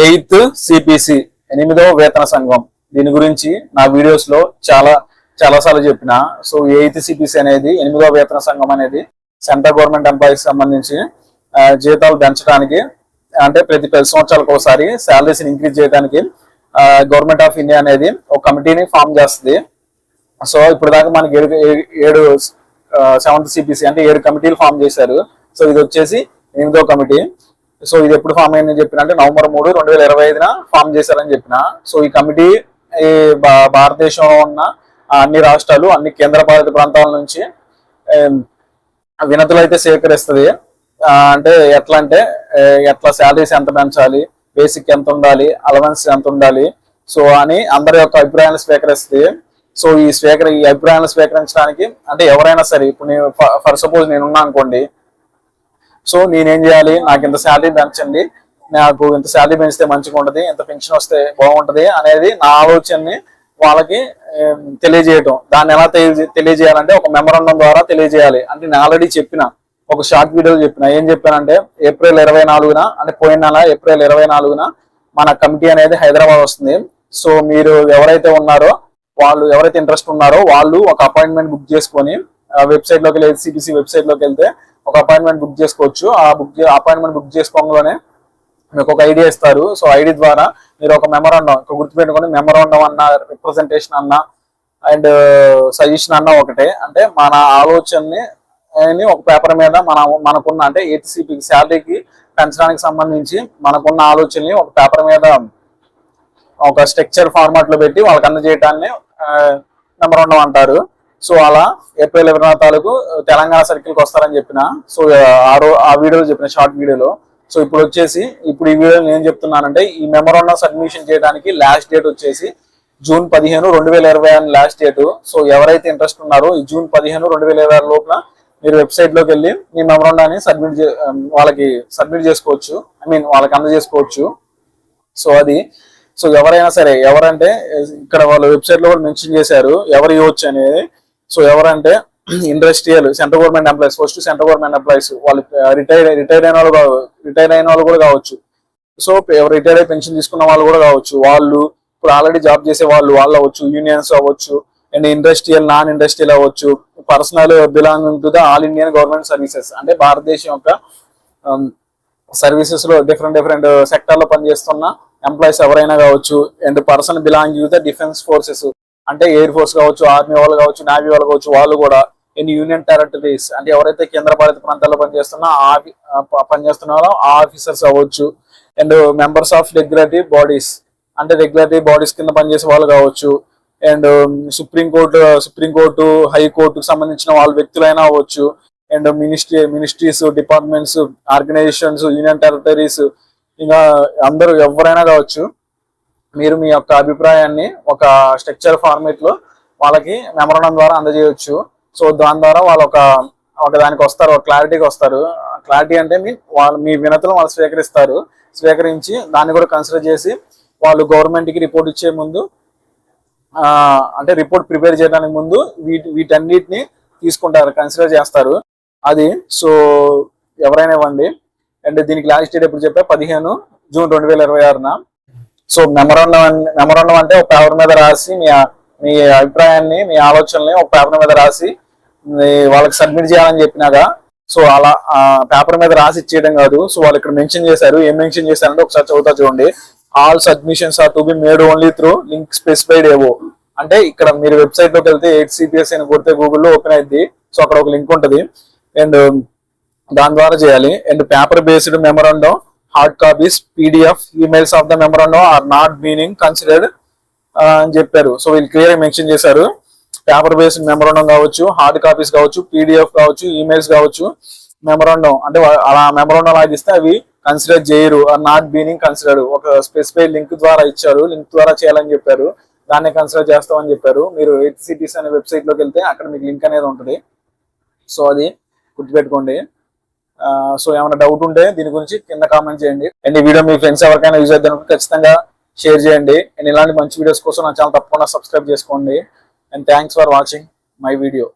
Eighth CPC 8వ వేతన సంఘం. దీని గురించి నా వీడియోస్ లో చాలాసార్లు చెప్పిన. సో ఎయిత్ సిపిసి అనేది 8వ వేతన సంఘం అనేది సెంట్రల్ గవర్నమెంట్ ఎంప్లాయీస్ సంబంధించి జీతాలు పెంచడానికి, అంటే ప్రతి 10 సంవత్సరాలకు ఒకసారి శాలరీస్ ఇంక్రీజ్ చేయడానికి గవర్నమెంట్ ఆఫ్ ఇండియా అనేది ఒక కమిటీని ఫామ్ చేస్తుంది. సో ఇప్పుడు దాకా మనకి 7th సిపిసి అంటే 7 కమిటీలు ఫామ్ చేశారు. సో ఇది వచ్చేసి 8వ కమిటీ. సో ఇది ఎప్పుడు ఫామ్ అయిందని చెప్పిన అంటే November 3, 2025 ఫామ్ చేశారని చెప్పిన. సో ఈ కమిటీ భారతదేశంలో ఉన్న అన్ని రాష్ట్రాలు, అన్ని కేంద్రపాలిత ప్రాంతాల నుంచి వినతులు అయితే సేకరిస్తుంది. అంటే ఎట్లా శాలరీస్ ఎంత పెంచాలి, బేసిక్ ఎంత ఉండాలి, అలవెన్స్ ఎంత ఉండాలి, సో అని అందరి యొక్క అభిప్రాయాలు స్వీకరిస్తుంది. సో ఈ అభిప్రాయాలను స్వీకరించడానికి అంటే ఎవరైనా సరే, ఇప్పుడు ఫర్ సపోజ్ నేనున్నా అనుకోండి, సో నేనేం చేయాలి, నాకు ఇంత శాలరీ పెంచండి, నాకు ఇంత శాలరీ పెంచితే మంచిగా ఉంటుంది, ఇంత పెన్షన్ వస్తే బాగుంటది అనేది నా ఆలోచనని వాళ్ళకి తెలియజేయటం. దాన్ని ఎలా తెలియజేయాలంటే ఒక మెమరాండం ద్వారా తెలియజేయాలి. అంటే నేను ఆల్రెడీ చెప్పిన, ఒక షార్ట్ వీడియోలో చెప్పిన. ఏం చెప్పానంటే April 24న, అంటే పోయిన నెల April 24న మన కమిటీ అనేది హైదరాబాద్ వస్తుంది. సో మీరు ఎవరైతే ఉన్నారో, వాళ్ళు ఎవరైతే ఇంట్రెస్ట్ ఉన్నారో వాళ్ళు ఒక అపాయింట్మెంట్ బుక్ చేసుకొని వెబ్సైట్ లోకి వెళ్ళి, సిపిసి వెబ్సైట్ లోకి వెళ్తే ఒక అపాయింట్మెంట్ బుక్ చేసుకోవచ్చు. అపాయింట్మెంట్ బుక్ చేసుకోగానే మీకు ఒక ఐడి ఇస్తారు. సో ఐడి ద్వారా మీరు ఒక మెమరాండం, గుర్తుపెట్టుకొని, మెమరాండం అన్న, రిప్రజెంటేషన్ అన్న అండ్ సజెషన్ అన్న ఒకటే. అంటే మన ఆలోచనని ఒక పేపర్ మీద మనకున్న, అంటే 8th సిపి శాలరీకి పెంచడానికి సంబంధించి మనకున్న ఆలోచనని ఒక పేపర్ మీద ఒక స్ట్రక్చర్ ఫార్మాట్ లో పెట్టి వాళ్ళకి అందజేయటాన్ని మెమరాండం అంటారు. సో అలా April 24 తెలంగాణ సర్కిల్కి వస్తారని చెప్పిన. సో ఆ వీడియోలో చెప్పిన, షార్ట్ వీడియోలో. సో ఇప్పుడు ఈ వీడియోలో నేను చెప్తున్నానంటే, ఈ మెమరాండం సబ్మిషన్ చేయడానికి లాస్ట్ డేట్ వచ్చేసి June 15, 2026 లాస్ట్ డేట్. సో ఎవరైతే ఇంట్రెస్ట్ ఉన్నారో ఈ June 15, 2026 లోపల మీరు వెబ్సైట్ లోకి వెళ్ళి మీ మెమరాండాన్ని వాళ్ళకి సబ్మిట్ చేసుకోవచ్చు, వాళ్ళకి అందజేసుకోవచ్చు. సో ఎవరైనా సరే, ఎవరంటే ఇక్కడ వాళ్ళు వెబ్సైట్ లో కూడా మెన్షన్ చేశారు ఎవరు ఇవ్వచ్చు అనేది. సో ఎవరంటే industrial, central government employees, first central government employees, వాళ్ళు రిటైర్ అయిన వాళ్ళు కూడా కావచ్చు. సో రిటైర్ అయి పెన్షన్ తీసుకున్న వాళ్ళు కూడా కావచ్చు. వాళ్ళు ఇప్పుడు ఆల్రెడీ జాబ్ చేసే వాళ్ళు అవ్వచ్చు, యూనియన్స్ అవ్వచ్చు, అండ్ ఇండస్ట్రియల్, నాన్ ఇండస్ట్రియల్ అవ్వచ్చు, personal belonging to the all Indian government services, అంటే భారతదేశం యొక్క సర్వీసెస్ లో డిఫరెంట్ సెక్టర్ లో పనిచేస్తున్న ఎంప్లాయీస్ ఎవరైనా కావచ్చు. And person belonging to the defence forces, అంటే ఎయిర్ ఫోర్స్ కావచ్చు, ఆర్మీ వాళ్ళు కావచ్చు, నేవీ వాళ్ళు కావచ్చు, వాళ్ళు కూడా. అండ్ యూనియన్ టెరిటరీస్, అంటే ఎవరైతే కేంద్రపాలిత ప్రాంతాల్లో పనిచేస్తున్నారో ఆ ఆఫీసర్స్ అవ్వచ్చు. And members of regulatory bodies, అంటే రెగ్యులేటరీ బాడీస్ కింద పనిచేసే వాళ్ళు కావచ్చు. అండ్ సుప్రీంకోర్టు, హైకోర్టుకు సంబంధించిన వాళ్ళ వ్యక్తులైనా అవ్వచ్చు. And ministries, departments, organisations, union territories, ఇంకా అందరూ ఎవరైనా కావచ్చు. మీరు మీ యొక్క అభిప్రాయాన్ని ఒక స్ట్రక్చర్ ఫార్మేట్ లో వాళ్ళకి మెమరాండం ద్వారా అందజేయవచ్చు. సో దాని ద్వారా వాళ్ళు ఒక దానికి వస్తారు, ఒక క్లారిటీకి వస్తారు. క్లారిటీ అంటే మీ వినతులు వాళ్ళు స్వీకరించి దాన్ని కూడా కన్సిడర్ చేసి వాళ్ళు గవర్నమెంట్ కి రిపోర్ట్ ఇచ్చే ముందు, అంటే రిపోర్ట్ ప్రిపేర్ చేయడానికి ముందు వీటన్నిటిని తీసుకుంటారు, కన్సిడర్ చేస్తారు. అది సో ఎవరైనా ఇవ్వండి. అండ్ దీనికి లాస్ట్ డేట్ ఎప్పుడు చెప్పా, 15 June 2026. సో మెమరాండం అంటే ఒక పేపర్ మీద రాసి మీ అభిప్రాయాన్ని, మీ ఆలోచనల్ని ఒక పేపర్ మీద రాసి వాళ్ళకి సబ్మిట్ చేయాలని చెప్పినాక, సో అలా పేపర్ మీద రాసి ఇచ్చేయడం కాదు. సో వాళ్ళు ఇక్కడ మెన్షన్ చేశారు. ఏం మెన్షన్ చేశారంటే ఒకసారి చదువుతా చూడండి. All submissions are to be made only through link specified ఏవో. అంటే ఇక్కడ మీరు వెబ్సైట్ లోకి వెళ్తే 8 CPS అని కొడితే గూగుల్లో ఓపెన్ అయింది. సో అక్కడ ఒక లింక్ ఉంటుంది, అండ్ దాని ద్వారా చేయాలి. And paper based memorandum, hard copies, PDF, emails of the memorandum are not being considered అని చెప్పారు. సో వీళ్ళు క్లియర్ మెన్షన్ చేశారు. పేపర్ బేస్డ్ మెమరాండం కావచ్చు, హార్డ్ కాపీస్ కావచ్చు, PDF కావచ్చు, ఈమెయిల్స్ కావచ్చు, మెమరాండం అంటే అలా మెమరాండం లాగిస్తే అవి కన్సిడర్ చేయరు, ఆర్ నాట్ బీనింగ్ కన్సిడర్డ్. ఒక స్పెసిఫైడ్ లింక్ ద్వారా ఇచ్చారు, లింక్ ద్వారా చేయాలని చెప్పారు, దాన్ని కన్సిడర్ చేస్తామని చెప్పారు. మీరు 8th సిపిసి అనే వెబ్సైట్ లోకి వెళ్తే అక్కడ మీకు లింక్ అనేది ఉంటుంది. సో అది గుర్తుపెట్టుకోండి. సో ఏమైనా డౌట్ ఉంటే దీని గురించి కింద కామెంట్ చేయండి. అండ్ ఈ వీడియో మీ ఫ్రెండ్స్ ఎవరికైనా యూజ్ అవుతుంది ఖచ్చితంగా షేర్ చేయండి. అండ్ ఇలాంటి మంచి వీడియోస్ కోసం నా ఛానల్ తప్పకుండా సబ్స్క్రైబ్ చేసుకోండి. And thanks for watching my video.